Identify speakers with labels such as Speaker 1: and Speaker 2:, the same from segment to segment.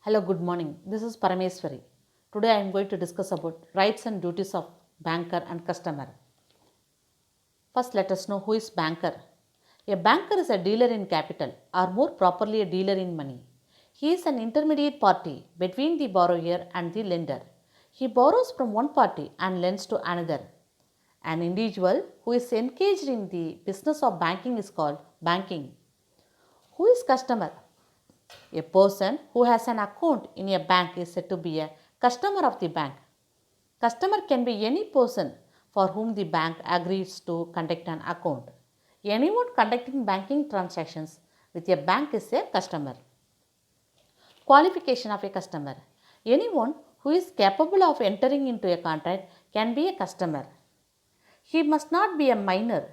Speaker 1: Hello, good morning. This is Parameswari. Today I am going to discuss about rights and duties of banker and customer. First, let us know who is banker. A banker is a dealer in capital, or more properly, a dealer in money. He is an intermediate party between the borrower and the lender. He borrows from one party and lends to another. An individual who is engaged in the business of banking is called banking. Who is customer? A person who has an account in a bank is said to be a customer of the bank. Customer can be any person for whom the bank agrees to conduct an account. Anyone conducting banking transactions with a bank is a customer. Qualification of a customer. Anyone who is capable of entering into a contract can be a customer. He must not be a minor.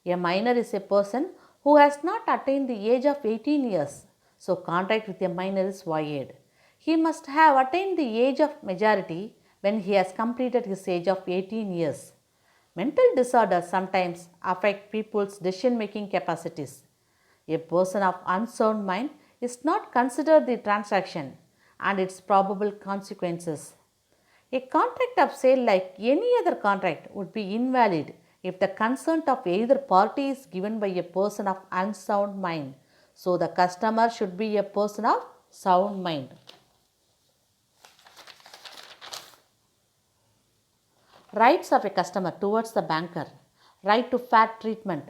Speaker 1: A minor is a person who has not attained the age of 18 years. So, contract with a minor is void. He must have attained the age of majority when he has completed his age of 18 years. Mental disorders sometimes affect people's decision making capacities. A person of unsound mind is not considered the transaction and its probable consequences. A contract of sale, like any other contract, would be invalid if the consent of either party is given by a person of unsound mind. So, the customer should be a person of sound mind. Rights of a customer towards the banker. Right to fair treatment.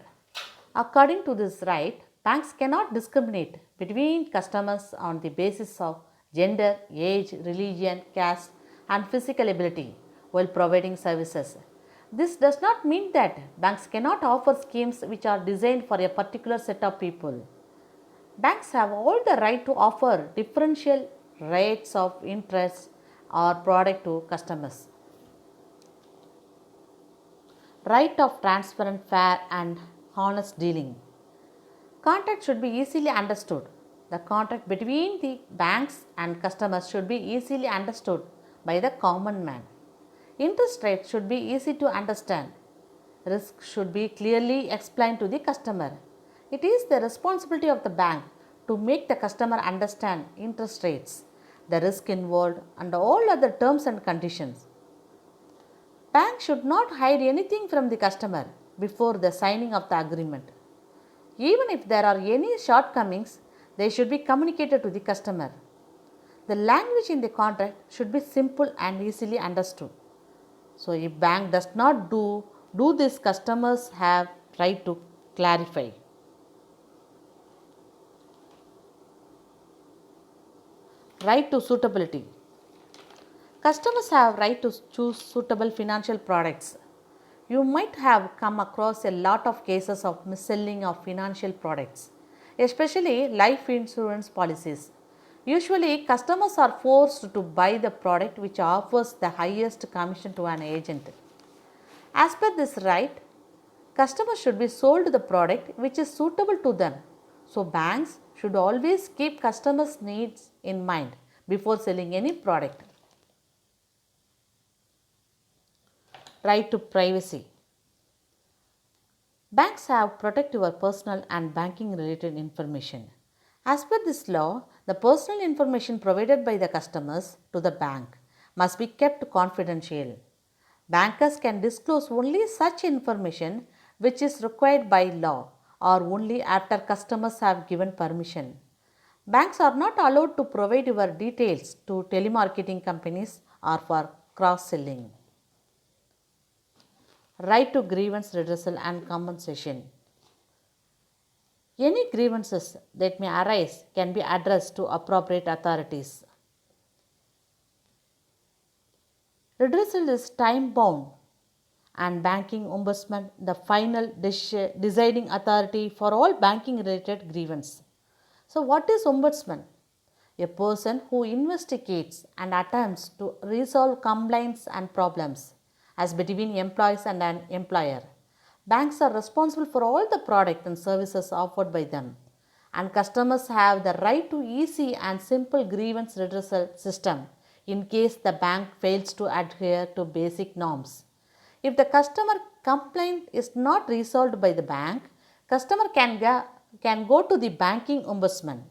Speaker 1: According to this right, banks cannot discriminate between customers on the basis of gender, age, religion, caste, and physical ability while providing services. This does not mean that banks cannot offer schemes which are designed for a particular set of people. Banks have all the right to offer differential rates of interest or product to customers. Right of transparent, fair, and honest dealing. Contract should be easily understood. The contract between the banks and customers should be easily understood by the common man. Interest rate should be easy to understand. Risk should be clearly explained to the customer. It is the responsibility of the bank to make the customer understand interest rates, the risk involved, and all other terms and conditions. Bank should not hide anything from the customer before the signing of the agreement. Even if there are any shortcomings, they should be communicated to the customer. The language in the contract should be simple and easily understood. So, if bank does not do this, customers have right to clarify. Right to suitability. Customers have right to choose suitable financial products. You might have come across a lot of cases of mis-selling of financial products, especially life insurance policies. Usually, customers are forced to buy the product which offers the highest commission to an agent. As per this right, customers should be sold the product which is suitable to them. So, banks should always keep customers' needs in mind before selling any product. Right to privacy. Banks have protect your personal and banking related information. As per this law, the personal information provided by the customers to the bank must be kept confidential. Bankers can disclose only such information which is required by law or only after customers have given permission. Banks are not allowed to provide your details to telemarketing companies or for cross selling. Right to grievance redressal and compensation. Any grievances that may arise can be addressed to appropriate authorities. Redressal is time bound and banking ombudsman the final deciding authority for all banking related grievance. So what is ombudsman? A person who investigates and attempts to resolve complaints and problems as between employees and an employer. Banks are responsible for all the products and services offered by them, and customers have the right to easy and simple grievance redressal system in case the bank fails to adhere to basic norms. If the customer complaint is not resolved by the bank, customer can go to the banking ombudsman.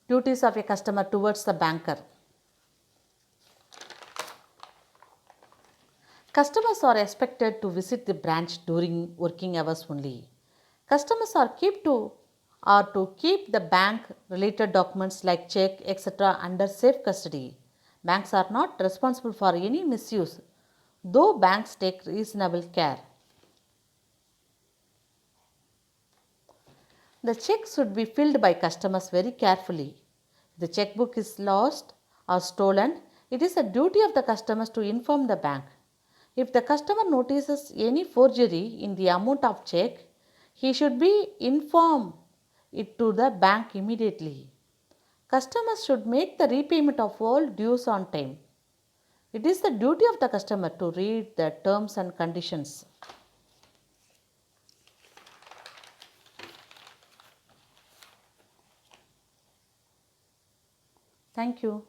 Speaker 1: Duties of a customer towards the banker. Customers are expected to visit the branch during working hours only. Customers are to keep the bank related documents like check etc. under safe custody. Banks are not responsible for any misuse, though banks take reasonable care. The check should be filled by customers very carefully. If the checkbook is lost or stolen, it is a duty of the customers to inform the bank. If the customer notices any forgery in the amount of check, he should be informed it to the bank immediately. Customers should make the repayment of all dues on time. It is the duty of the customer to read the terms and conditions. Thank you.